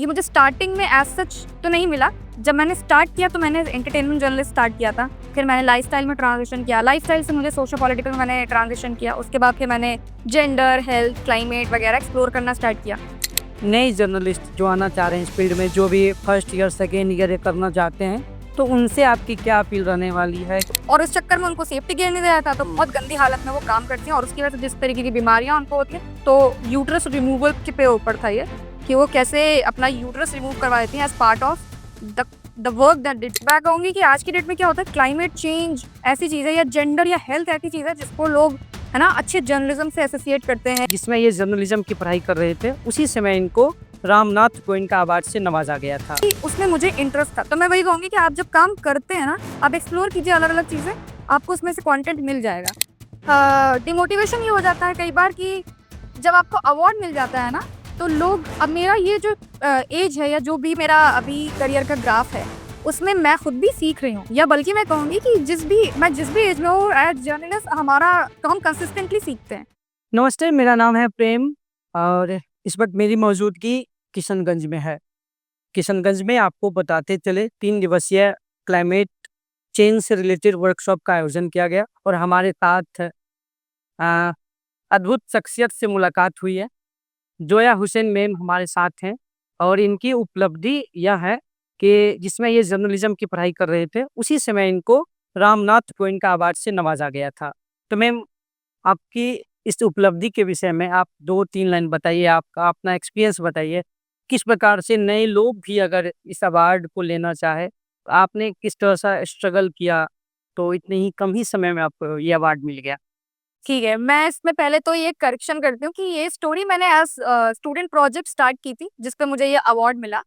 मुझे स्टार्टिंग में as such तो नहीं मिला। जब मैंने स्टार्ट किया तो मैंने एंटरटेनमेंट जर्नलिस्ट स्टार्ट किया था, फिर मैंने लाइफस्टाइल में ट्रांजिशन किया, लाइफस्टाइल से मुझे सोशो पॉलिटिकल में मैंने ट्रांजिशन किया, उसके बाद फिर मैंने जेंडर, हेल्थ, क्लाइमेट वगैरह एक्सप्लोर करना स्टार्ट किया। नए जर्नलिस्ट जो आना चाह रहे हैं इस फील्ड में, जो भी फर्स्ट ईयर सेकेंड ईयर करना चाहते हैं, तो उनसे आपकी क्या अपील रहने वाली है? और इस चक्कर में उनको सेफ्टी गियर नहीं दिया था, तो बहुत गंदी हालत में वो काम करती हैं और उसकी वजह से जिस तरीके की बीमारियां उनको होती हैं, तो यूट्रस रिमूवल के ऊपर था ये कि वो कैसे अपना यूट्रस रिमूव करवा देती हैं as part of the work that did. मैं कहूँगी कि आज की डेट में क्या होता है, क्लाइमेट चेंज ऐसी चीज़ है या जेंडर या हेल्थ ऐसी चीज़ है जिसको लोग है ना अच्छे जर्नलिज्म से एसोसिएट करते हैं। जिसमें ये जर्नलिज्म की पढ़ाई कर रहे थे, उसी समय इनको रामनाथ गोयनका अवार्ड से नवाजा गया था। उसमें मुझे इंटरेस्ट था, तो मैं वही कहूँगी कि आप जब काम करते हैं ना, आप एक्सप्लोर कीजिए अलग अलग चीज़ें, आपको उसमें से कंटेंट मिल जाएगा। डिमोटिवेशन ये हो जाता है कई बार कि जब आपको अवार्ड मिल जाता है ना, तो लोग, अब मेरा ये जो एज है या जो भी मेरा अभी करियर का ग्राफ है, उसमें मैं खुद भी सीख रही हूँ, या बल्कि मैं कहूँगी कि जिस भी एज में हूँ एज जर्नलिस्ट, हमारा हम कंसिस्टेंटली सीखते हैं। नमस्ते, मेरा नाम है प्रेम और इस वक्त मेरी मौजूदगी किशनगंज में है। किशनगंज में आपको बताते चले 3 दिवसीय क्लाइमेट चेंज से रिलेटेड वर्कशॉप का आयोजन किया गया और हमारे साथ अ, अद्भुत शख्सियत से मुलाकात हुई है। जोया हुसैन मैम हमारे साथ हैं और इनकी उपलब्धि यह है कि जिसमें ये जर्नलिज्म की पढ़ाई कर रहे थे, उसी समय इनको रामनाथ गोयनका अवार्ड से नवाजा गया था। तो मैम, आपकी इस उपलब्धि के विषय में आप 2-3 लाइन बताइए, आपका अपना एक्सपीरियंस बताइए। किस प्रकार से नए लोग भी अगर इस अवार्ड को लेना चाहे, तो आपने किस तरह सा स्ट्रगल किया, तो इतने ही कम ही समय में आपको ये अवार्ड मिल गया? ठीक है, मैं इसमें पहले तो ये करेक्शन करती हूँ कि ये स्टोरी मैंने एज स्टूडेंट प्रोजेक्ट स्टार्ट की थी, जिस पे मुझे ये अवार्ड मिला।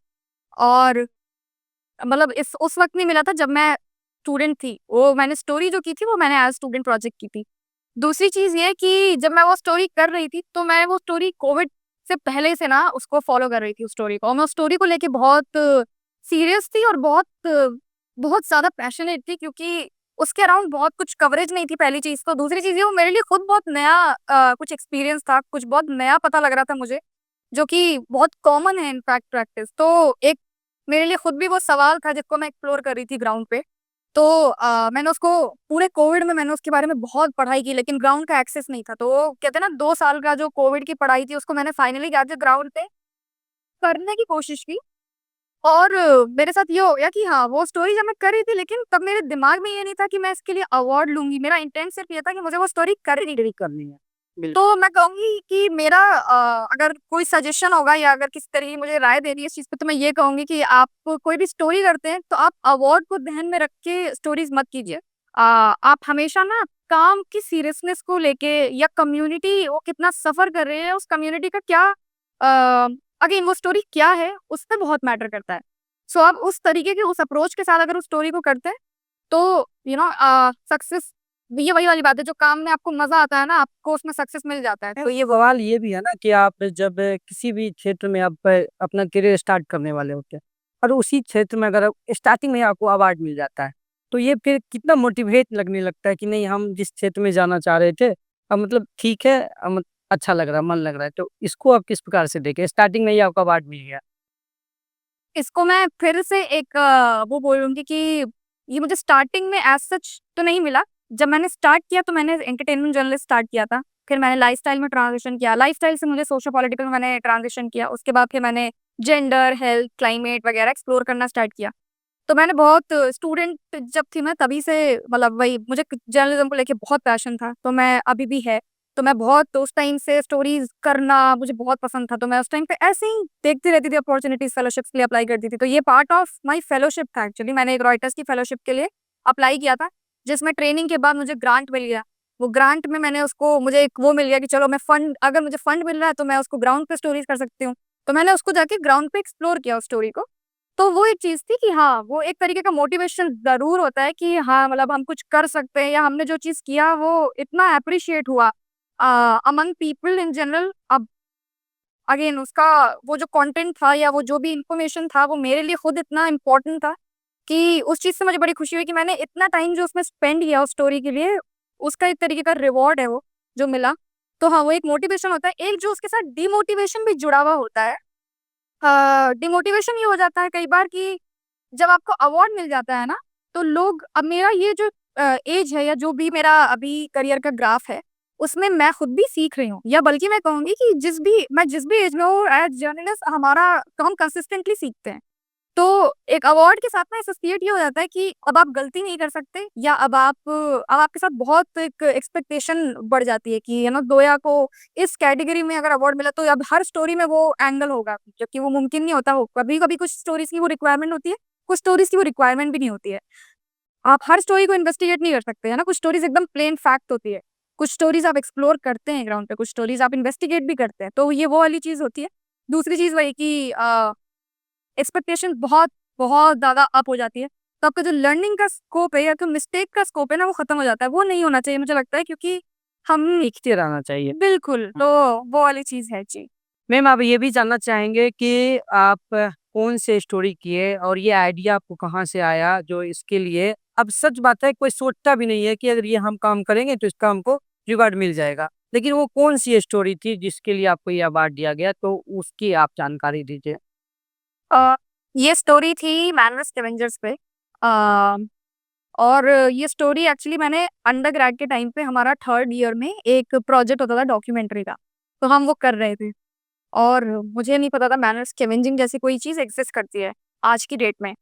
और मतलब इस उस वक्त नहीं मिला था जब मैं स्टूडेंट थी, वो मैंने स्टोरी जो की थी वो मैंने एज स्टूडेंट प्रोजेक्ट की थी। दूसरी चीज़ ये कि जब मैं वो स्टोरी कर रही थी, तो मैं वो स्टोरी कोविड से पहले से ना उसको फॉलो कर रही थी उस स्टोरी को, और मैं उस स्टोरी को लेके बहुत सीरियस थी और बहुत ज़्यादा पैशनेट थी, क्योंकि उसके अराउंड बहुत कुछ कवरेज नहीं थी, पहली चीज़ तो। दूसरी चीज़ ये, वो मेरे लिए खुद बहुत नया कुछ एक्सपीरियंस था, कुछ बहुत नया पता लग रहा था मुझे, जो कि बहुत कॉमन है इनफैक्ट प्रैक्टिस। तो एक मेरे लिए खुद भी वो सवाल था जिसको मैं एक्सप्लोर कर रही थी ग्राउंड पे। तो मैंने उसको पूरे कोविड में मैंने उसके बारे में बहुत पढ़ाई की, लेकिन ग्राउंड का एक्सेस नहीं था। तो वो कहते हैं ना, 2 साल का जो कोविड की पढ़ाई थी उसको मैंने फाइनली जाके ग्राउंड पे करने की कोशिश की। और मेरे साथ ये हो गया कि हाँ, वो स्टोरी जब मैं कर रही थी, लेकिन तब मेरे दिमाग में ये नहीं था कि मैं इसके लिए अवार्ड लूंगी। मेरा इंटेंट सिर्फ ये था कि मुझे वो स्टोरी करनी है। बिल्कुल। तो मैं कहूंगी कि मेरा अगर कोई सजेशन होगा या अगर किसी तरह की मुझे राय देनी है इस चीज पे, तो मैं ये कहूंगी कि आप कोई भी स्टोरी करते हैं तो आप अवार्ड को ध्यान में रख के स्टोरीज मत कीजिए। आप हमेशा ना काम की सीरियसनेस को लेके, या कम्युनिटी वो कितना सफर कर रहे हैं, उस कम्युनिटी का क्या अगेन वो स्टोरी क्या है, उस पर बहुत मैटर करता है। सो आप उस तरीके के, उस अप्रोच के साथ अगर उस स्टोरी को करते हैं, तो सक्सेस, ये वही वाली बात है, जो काम में आपको मजा आता है ना, आपको उसमें सक्सेस मिल जाता है। तो ये सवाल ये भी है ना कि आप जब किसी भी क्षेत्र में आप अपना करियर स्टार्ट करने वाले होते हैं और उसी क्षेत्र में अगर स्टार्टिंग में आपको अवार्ड मिल जाता है, तो ये फिर कितना मोटिवेट लगने लगता है कि नहीं, हम जिस क्षेत्र में जाना चाह रहे थे, अब मतलब ठीक है, अच्छा लग रहा है, मन लग रहा है। तो इसको आप किस प्रकार से देखें, स्टार्टिंग में ही आपको अवार्ड मिल गया? इसको मैं फिर से एक वो बोलूँगी कि ये मुझे स्टार्टिंग में एज़ सच तो नहीं मिला। जब मैंने स्टार्ट किया तो मैंने एंटरटेनमेंट जर्नलिस्ट स्टार्ट किया था। फिर मैंने लाइफ़स्टाइल में ट्रांज़िशन किया। लाइफ़स्टाइल से मुझे सोशो पॉलिटिकल में मैंने ट्रांज़िशन किया। उसके बाद फिर मैंने जेंडर, हेल्थ, क्लाइमेट वगैरह एक्सप्लोर करना स्टार्ट किया। तो मैंने बहुत स्टूडेंट जब थी मैं, तभी से मतलब वही मुझे जर्नलिज्म को लेके बहुत पैशन था, तो मैं अभी भी है। तो मैं बहुत उस टाइम से स्टोरीज करना मुझे बहुत पसंद था, तो मैं उस टाइम पे ऐसे ही देखती रहती थी अपॉर्चुनिटीज, फेलोशिप्स के लिए अप्लाई करती थी। तो ये पार्ट ऑफ माय फेलोशिप था एक्चुअली। मैंने एक रॉयटर्स की फेलोशिप के लिए अप्लाई किया था, जिसमें ट्रेनिंग के बाद मुझे ग्रांट मिल गया। वो ग्रांट में मैंने उसको, मुझे एक वो मिल गया कि चलो मैं फंड, अगर मुझे फंड मिल रहा है तो मैं उसको ग्राउंड पे स्टोरीज कर सकती हूँ। तो मैंने उसको जाके ग्राउंड पे एक्सप्लोर किया उस स्टोरी को। तो वो एक चीज़ थी कि हाँ, वो एक तरीके का मोटिवेशन ज़रूर होता है कि हाँ, मतलब हम कुछ कर सकते हैं, या हमने जो चीज़ किया वो इतना एप्रिशिएट हुआ अमंग पीपल इन जनरल। अब अगेन उसका वो जो कंटेंट था या वो जो भी इंफॉर्मेशन था, वो मेरे लिए खुद इतना इम्पोर्टेंट था कि उस चीज़ से मुझे बड़ी खुशी हुई कि मैंने इतना टाइम जो उसमें स्पेंड किया उस स्टोरी के लिए, उसका एक तरीके का रिवॉर्ड है वो, जो मिला। तो हाँ, वो एक मोटिवेशन होता है। एक जो उसके साथ डिमोटिवेशन भी जुड़ा हुआ होता है, डिमोटिवेशन ये हो जाता है कई बार कि जब आपको अवार्ड मिल जाता है ना, तो लोग अब मेरा ये जो एज है या जो भी मेरा अभी करियर का ग्राफ है, उसमें मैं खुद भी सीख रही हूँ, या बल्कि मैं कहूँगी कि जिस भी एज में हूँ एज जर्नलिस्ट हमारा तो हम कंसिस्टेंटली सीखते हैं। तो एक अवार्ड के साथ ना एसोसिएट ये हो जाता है कि अब आप गलती नहीं कर सकते, या अब आपके साथ बहुत एक एक्सपेक्टेशन बढ़ जाती है कि दोया को इस कैटेगरी में अगर अवार्ड मिला तो अब हर स्टोरी में वो एंगल होगा, जबकि वो मुमकिन नहीं होता हो। कभी कभी कुछ स्टोरीज की वो रिक्वायरमेंट होती है, कुछ स्टोरीज की वो रिक्वायरमेंट भी नहीं होती है। आप हर स्टोरी को इन्वेस्टिगेट नहीं कर सकते है ना, कुछ स्टोरीज एकदम प्लेन फैक्ट होती है, कुछ स्टोरीज आप एक्सप्लोर करते हैं ग्राउंड पे, कुछ स्टोरीज आप इन्वेस्टिगेट भी करते हैं, तो ये वो वाली चीज होती है। दूसरी चीज वही कि एक्सपेक्टेशन बहुत बहुत ज्यादा अप हो जाती है, तो आपका जो लर्निंग का स्कोप है या तो मिस्टेक का स्कोप है ना, वो खत्म हो जाता है। वो नहीं होना चाहिए मुझे लगता है, क्योंकि हम सीखते रहना चाहिए। बिल्कुल, तो वो वाली चीज है जी। मैम आप ये भी जानना चाहेंगे कि आप कौन से स्टोरी किए और ये आइडिया आपको कहाँ से आया जो इसके लिए अब सच बात है कोई सोचता भी नहीं है कि अगर ये हम काम करेंगे तो इसका हमको रिवार्ड मिल जाएगा, लेकिन वो कौन सी स्टोरी थी जिसके लिए आपको ये अवार्ड दिया गया, तो उसकी आप जानकारी दीजिए। अ, ये स्टोरी थी मैनरस्ट एवेंजर्स पे। अ, और ये स्टोरी एक्चुअली मैंने अंडर ग्रेड के टाइम पे हमारा थर्ड ईयर में एक प्रोजेक्ट होता था डॉक्यूमेंट्री का, तो हम वो कर रहे थे। और मुझे नहीं पता था मैनर स्कैवेंजिंग जैसी कोई चीज एग्जिस्ट करती है आज की डेट में।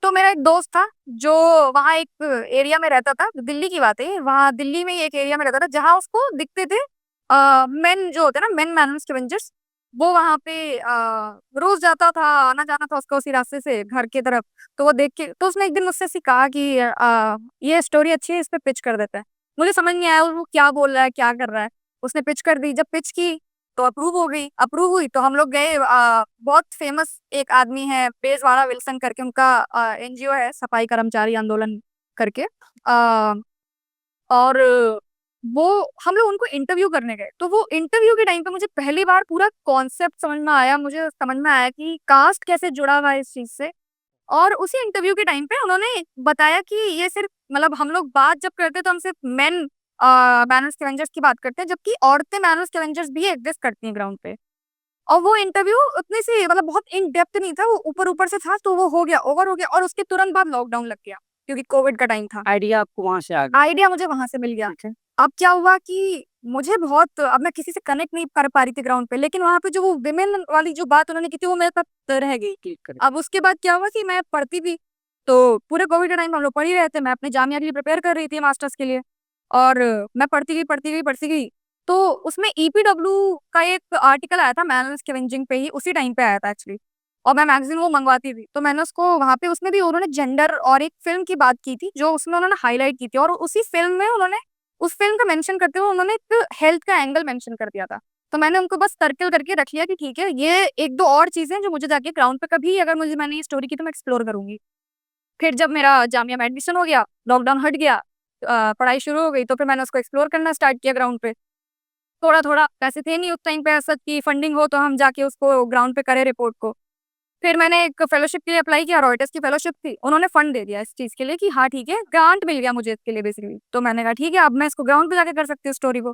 तो मेरा एक दोस्त था जो वहाँ एक एरिया में रहता था, दिल्ली की बात है, वहाँ दिल्ली में ही एक एरिया में रहता था जहाँ उसको दिखते थे मेन जो होते हैं ना, मेन मैनर स्कैवेंजर्स। वो वहाँ पे रोज जाता था, आना जाना था उसका उसी रास्ते से घर की तरफ। तो वो देख के तो उसने एक दिन मुझसे ऐसे कहा कि ये स्टोरी अच्छी है, इस पे पिच कर देता है। मुझे समझ नहीं आया वो क्या बोल रहा है, क्या कर रहा है। उसने पिच कर दी, जब पिच की तो अप्रूव हो गई। अप्रूव हुई तो हम लोग गए। बहुत फेमस एक आदमी है बेजवाड़ा विल्सन करके, उनका एनजीओ है सफाई कर्मचारी आंदोलन करके। और वो हम लोग उनको इंटरव्यू करने गए, तो वो इंटरव्यू के टाइम पे मुझे पहली बार पूरा कॉन्सेप्ट समझ में आया। मुझे समझ में आया कि कास्ट कैसे जुड़ा हुआ है इस चीज से। और उसी इंटरव्यू के टाइम पे उन्होंने बताया कि ये सिर्फ मतलब हम लोग बात जब करते हैं तो हम सिर्फ मेन मैनर स्कैवेंजर्स की बात करते हैं, जबकि औरतें मैनर स्कैवेंजर्स भी एग्जिस्ट करती हैं ग्राउंड पे। और वो इंटरव्यू उतनी सी मतलब बहुत इन डेप्थ नहीं था, वो ऊपर ऊपर से था, तो वो हो गया, ओवर हो गया। और उसके तुरंत बाद लॉकडाउन लग गया क्योंकि कोविड का टाइम था। आइडिया आपको वहां से आ गया? आइडिया मुझे वहां से मिल गया। अब क्या हुआ कि मुझे बहुत अब मैं किसी से कनेक्ट नहीं कर पा रही थी ग्राउंड पे, लेकिन वहां पे जो वो विमेन वाली जो बात उन्होंने की थी वो मेरे साथ रह गई। क्लिक करें। अब उसके बाद क्या हुआ कि मैं पढ़ती थी, तो पूरे कोविड के टाइम हम लोग पढ़ ही रहे थे, मैं अपने जामिया के लिए प्रिपेयर कर रही थी मास्टर्स के लिए। और मैं पढ़ती गई पढ़ती गई पढ़ती गई, तो उसमें ईपीडब्ल्यू का एक आर्टिकल आया था मैनर स्कैवेंजिंग पे ही, उसी टाइम पे आया था एक्चुअली। और मैं मैगजीन वो मंगवाती थी, तो मैंने उसको वहां पे उसमें भी उन्होंने जेंडर और एक फिल्म की बात की थी जो उसमें उन्होंने हाईलाइट की थी, और उसी फिल्म में उन्होंने उस फिल्म का मेंशन करते हुए उन्होंने एक हेल्थ का एंगल मेंशन कर दिया था। तो मैंने उनको बस सर्कल करके रख लिया कि ठीक है, ये एक दो और चीजें जो मुझे जाके ग्राउंड पे कभी अगर मुझे मैंने ये स्टोरी की तो मैं एक्सप्लोर करूंगी। फिर जब मेरा जामिया में एडमिशन हो गया, लॉकडाउन हट गया, पढ़ाई शुरू हो गई, तो फिर मैंने उसको एक्सप्लोर करना स्टार्ट किया ग्राउंड पे। थोड़ा थोड़ा पैसे थे नहीं उस टाइम पे ऐसा कि फंडिंग हो तो हम जाके उसको ग्राउंड पे करें रिपोर्ट को। फिर मैंने एक फेलोशिप के लिए अप्लाई किया, रॉयटर्स की फेलोशिप थी, उन्होंने फंड दे दिया इस चीज के लिए कि हाँ ठीक है, ग्रांट मिल गया मुझे इसके लिए बेसिकली। तो मैंने कहा ठीक है, अब मैं इसको ग्राउंड पे जाके कर सकती हूँ स्टोरी को।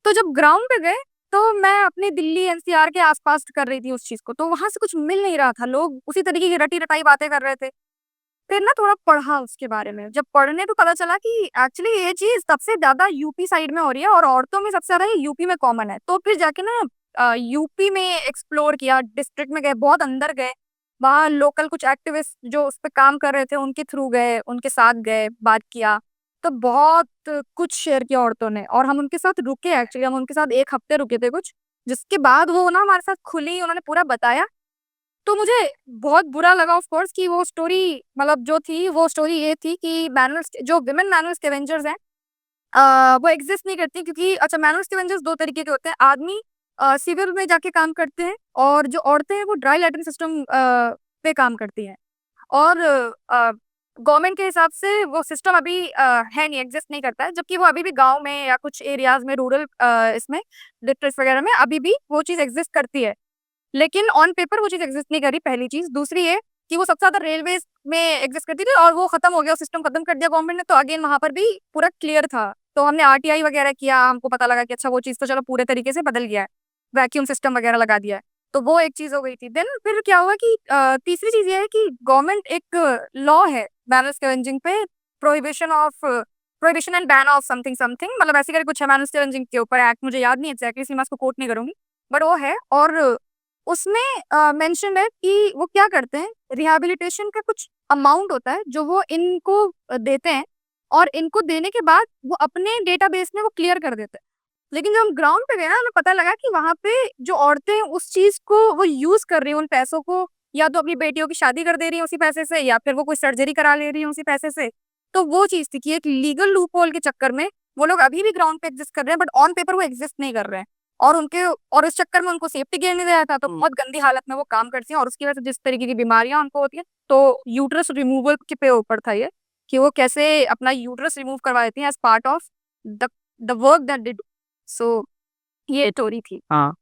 तो जब ग्राउंड पे गए तो मैं अपनी दिल्ली एनसीआर के आसपास कर रही थी उस चीज को, तो वहां से कुछ मिल नहीं रहा था, लोग उसी तरीके की रटी रटाई बातें कर रहे थे। फिर ना थोड़ा पढ़ा उसके बारे में, जब पढ़ने तो पता चला कि एक्चुअली ये चीज सबसे ज्यादा यूपी साइड में हो रही है और औरतों में सबसे ज्यादा ये यूपी में कॉमन है। तो फिर जाके ना यूपी में एक्सप्लोर किया, डिस्ट्रिक्ट में गए, बहुत अंदर गए, वहाँ लोकल कुछ एक्टिविस्ट जो उस पर काम कर रहे थे उनके थ्रू गए, उनके साथ गए, बात किया। तो बहुत कुछ शेयर किया औरतों ने, और हम उनके साथ रुके, एक्चुअली हम उनके साथ एक हफ्ते रुके थे कुछ, जिसके बाद वो ना हमारे साथ खुली, उन्होंने पूरा बताया। तो मुझे बहुत बुरा लगा ऑफ कोर्स कि वो स्टोरी मतलब जो थी वो स्टोरी ये थी कि मैनुअल जो विमेन मैनुअल स्कैवेंजर्स हैं वो एग्जिस्ट नहीं करती, क्योंकि अच्छा मैनुअल स्कैवेंजर्स दो तरीके के होते हैं। आदमी सिविल में जाके काम करते हैं, और जो औरतें हैं वो ड्राई लैट्रिन सिस्टम पे काम करती हैं। और गवर्नमेंट के हिसाब से वो सिस्टम अभी है नहीं, एग्जिस्ट नहीं करता है, जबकि वो अभी भी गांव में या कुछ एरियाज में रूरल इसमें डिस्ट्रिक्ट वगैरह में अभी भी वो चीज़ एग्जिस्ट करती है। लेकिन ऑन पेपर वो चीज एग्जिस्ट नहीं करी, पहली चीज। दूसरी ये कि वो सबसे ज्यादा रेलवे में एग्जिस्ट करती थी, और वो खत्म हो गया, सिस्टम खत्म कर दिया गवर्नमेंट ने, तो अगेन वहां पर भी पूरा क्लियर था। तो हमने आरटीआई वगैरह किया, हमको पता लगा कि अच्छा वो चीज तो चलो पूरे तरीके से बदल गया है, वैक्यूम सिस्टम वगैरह लगा दिया है। तो वो एक चीज़ हो गई थी। देन फिर क्या हुआ कि तीसरी चीज़ ये है कि गवर्नमेंट एक लॉ है मैनुअल स्कैवेंजिंग पे, prohibition and ban of something something, मतलब ऐसे करके कुछ है मैनुअल स्कैवेंजिंग के ऊपर एक्ट, मुझे याद नहीं एग्जैक्टली, इसलिए मैं उसको कोट नहीं करूंगी, बट वो है। और उसमें मेंशन है कि वो क्या करते हैं, रिहैबिलिटेशन का कुछ अमाउंट होता है जो वो इनको देते हैं, और इनको देने के बाद वो अपने डेटाबेस में वो क्लियर कर देते हैं। लेकिन जब हम ग्राउंड पे गए ना, हमें पता लगा कि वहां पे जो औरतें उस चीज को वो यूज कर रही हैं, उन पैसों को या तो अपनी बेटियों की शादी कर दे रही हैं उसी पैसे से, या फिर वो कोई सर्जरी करा ले रही हैं उसी पैसे से। तो वो चीज थी कि एक लीगल लूप होल के चक्कर में वो लोग अभी भी ग्राउंड पे एग्जिस्ट कर रहे हैं, बट ऑन पेपर वो एग्जिस्ट नहीं कर रहे हैं। और इस चक्कर में उनको सेफ्टी गियर नहीं दिया था, तो बहुत गंदी हालत में वो काम करती हैं, और उसकी वजह से जिस तरीके की बीमारियां उनको होती हैं। तो यूट्रस रिमूवल के पे ऊपर था ये, कि वो कैसे अपना यूट्रस रिमूव करवा देती हैं as part of the work that they do. So ये स्टोरी थी। हाँ,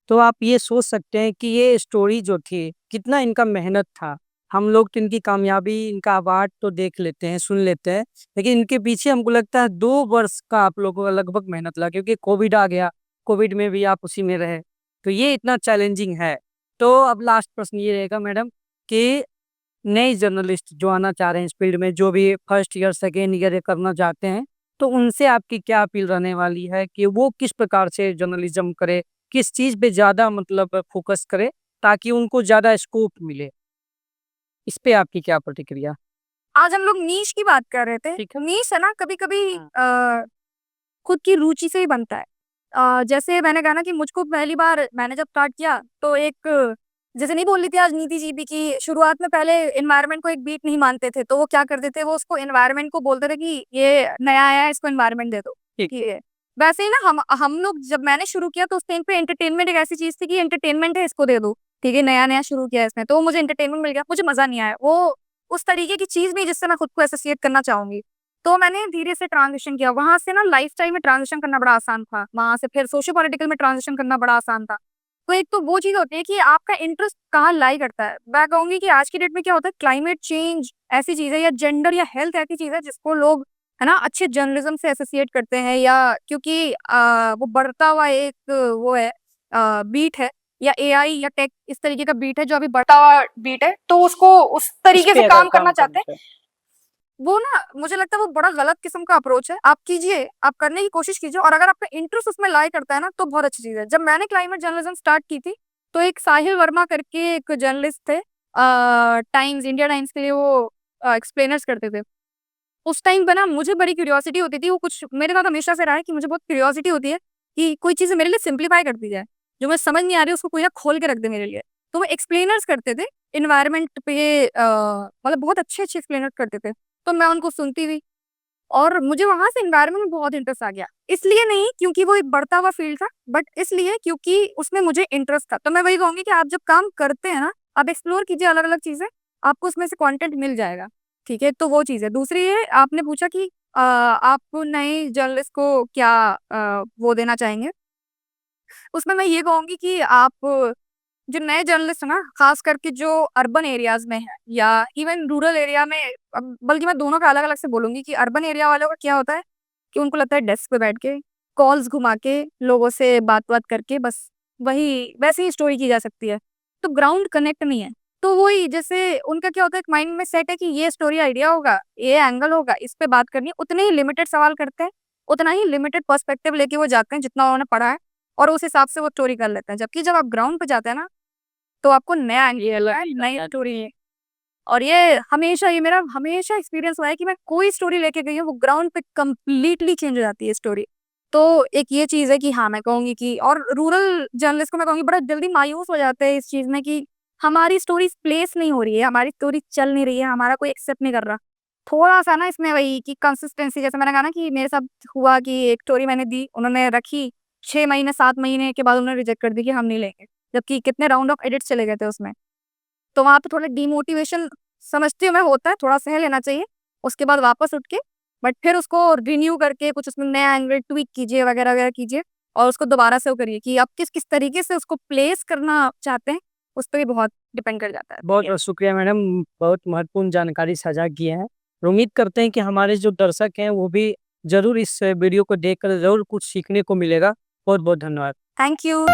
तो आप ये सोच सकते हैं कि ये स्टोरी जो थी कितना इनका मेहनत था। हम लोग तो इनकी कामयाबी, इनका अवार्ड तो देख लेते हैं, सुन लेते हैं, लेकिन इनके पीछे हमको लगता है 2 वर्ष का आप लोगों का लगभग मेहनत लगा, क्योंकि कोविड आ गया, कोविड में भी आप उसी में रहे, तो ये इतना चैलेंजिंग है। तो अब लास्ट प्रश्न ये रहेगा मैडम कि नए जर्नलिस्ट जो आना चाह रहे हैं इस फील्ड में, जो भी फर्स्ट ईयर सेकेंड ईयर ये करना चाहते हैं, तो उनसे आपकी क्या अपील रहने वाली है कि वो किस प्रकार से जर्नलिज्म करे, किस चीज पे ज्यादा मतलब फोकस करे, ताकि उनको ज्यादा स्कोप मिले। इस पे आपकी क्या प्रतिक्रिया? आज हम लोग नीश की बात कर रहे थे। ठीक है। नीश है ना, कभी कभी खुद की रुचि से ही बनता है। जैसे मैंने कहा ना कि मुझको पहली बार मैंने जब स्टार्ट किया तो एक, जैसे नहीं बोल रही थी आज नीति जी भी, कि शुरुआत में पहले एनवायरनमेंट को एक बीट नहीं मानते थे, तो वो क्या करते थे, वो उसको एनवायरनमेंट को बोलते थे कि ये नया आया है, इसको एनवायरनमेंट दे दो। ठीक। ठीक है। वैसे ही ना हम लोग जब मैंने शुरू किया तो उस टाइम पे एंटरटेनमेंट एक ऐसी चीज थी कि एंटरटेनमेंट है, इसको दे दो। ठीक है, नया नया शुरू किया इसमें, तो मुझे एंटरटेनमेंट मिल गया, मुझे मजा नहीं आया वो उस तरीके की चीज नहीं जिससे मैं खुद को एसोसिएट करना चाहूंगी। तो मैंने धीरे से ट्रांजिशन किया, वहां से ना लाइफस्टाइल में ट्रांजिशन करना बड़ा आसान था, वहां से फिर सोशियो पॉलिटिकल में ट्रांजिशन करना बड़ा आसान था। तो एक तो वो चीज होती है कि आपका इंटरेस्ट कहाँ लाई करता है। मैं कहूंगी कि आज की डेट में क्या होता है, क्लाइमेट चेंज ऐसी चीज है, या जेंडर या हेल्थ ऐसी चीज है जिसको लोग है ना अच्छे जर्नलिज्म से एसोसिएट करते हैं, या क्योंकि वो बढ़ता हुआ एक वो है, बीट है, या एआई या टेक इस तरीके का बीट है जो अभी बढ़ता हुआ बीट है, तो उसको उस इस तरीके पे से अगर काम करना चाहते हैं। करते हैं। वो ना मुझे लगता है वो बड़ा गलत किस्म का अप्रोच है। आप कीजिए, आप करने की कोशिश कीजिए, और अगर आपका इंटरेस्ट उसमें लाई करता है ना तो बहुत अच्छी चीज है। जब मैंने क्लाइमेट जर्नलिज्म स्टार्ट की थी तो एक साहिल वर्मा करके एक जर्नलिस्ट थे, टाइम्स, इंडिया टाइम्स के लिए वो एक्सप्लेनर्स करते थे। उस टाइम पे ना मुझे बड़ी क्यूरियोसिटी होती थी, वो कुछ मेरे साथ हमेशा से रहा है कि मुझे बहुत क्यूरियोसिटी होती है कि कोई चीज़ मेरे लिए सिंप्लीफाई कर दी जाए, जो मैं समझ नहीं आ रही उसको कोई ना खोल के रख दे मेरे लिए। तो वो एक्सप्लेनर्स करते थे इन्वायरमेंट पे, मतलब बहुत अच्छे अच्छे एक्सप्लेनर करते थे, तो मैं उनको सुनती थी, और मुझे वहां से इन्वायरमेंट में बहुत इंटरेस्ट आ गया। इसलिए नहीं क्योंकि वो एक बढ़ता हुआ फील्ड था, बट इसलिए क्योंकि उसमें मुझे इंटरेस्ट था। तो मैं वही कहूंगी कि आप जब काम करते हैं ना, आप एक्सप्लोर कीजिए अलग अलग चीजें, आपको उसमें से कंटेंट मिल जाएगा। ठीक है, तो वो चीज़ है। दूसरी है, आपने पूछा कि आप नए जर्नलिस्ट को क्या वो देना चाहेंगे। उसमें मैं ये कहूंगी कि आप जो नए जर्नलिस्ट है ना, खास करके जो अर्बन एरियाज में है या इवन रूरल एरिया में, बल्कि मैं दोनों का अलग अलग से बोलूंगी कि अर्बन एरिया वालों का क्या होता है कि उनको लगता है डेस्क पे बैठ के कॉल्स घुमा के लोगों से बात बात करके बस वही वैसे ही स्टोरी की जा सकती है, तो ग्राउंड कनेक्ट नहीं है। तो वही जैसे उनका क्या होता है, एक माइंड में सेट है कि ये स्टोरी आइडिया होगा, ये एंगल होगा, इस पे बात करनी है, उतने ही लिमिटेड सवाल करते हैं, उतना ही लिमिटेड पर्सपेक्टिव लेके वो जाते हैं जितना उन्होंने पढ़ा है, और उस हिसाब से वो स्टोरी कर लेते हैं। जबकि जब आप ग्राउंड पे जाते हैं ना, तो आपको नया एंगल है, नई स्टोरी है। और ये मेरा हमेशा एक्सपीरियंस हुआ है कि मैं कोई स्टोरी लेके गई हूँ, वो ग्राउंड पे कंप्लीटली चेंज हो जाती है स्टोरी। तो एक ये चीज है कि हाँ, मैं कहूंगी कि, और रूरल जर्नलिस्ट को मैं कहूंगी बड़ा जल्दी मायूस हो जाते हैं इस चीज में कि हमारी स्टोरी प्लेस नहीं हो रही है, हमारी स्टोरी चल नहीं रही है, हमारा कोई एक्सेप्ट नहीं कर रहा। थोड़ा सा ना इसमें वही कि कंसिस्टेंसी, जैसे मैंने कहा ना कि मेरे साथ हुआ कि एक स्टोरी मैंने दी, उन्होंने रखी, 6 महीने 7 महीने के बाद उन्होंने रिजेक्ट कर दी कि हम नहीं लेंगे, जबकि कितने राउंड ऑफ एडिट्स चले गए थे उसमें। तो वहां पे थोड़ा डिमोटिवेशन समझती हूँ मैं होता है, थोड़ा सह लेना चाहिए, उसके बाद वापस उठ के बट फिर उसको रिन्यू करके कुछ उसमें नया एंगल ट्वीक कीजिए, वगैरह वगैरह कीजिए, और उसको दोबारा से वो करिए कि आप किस किस तरीके से उसको प्लेस करना चाहते हैं, उस पर भी बहुत डिपेंड कर जाता है। बहुत बहुत शुक्रिया मैडम, बहुत महत्वपूर्ण जानकारी साझा की है। और उम्मीद करते हैं कि हमारे जो दर्शक हैं वो भी जरूर इस वीडियो को देखकर जरूर कुछ सीखने को मिलेगा। बहुत बहुत धन्यवाद। Thank you.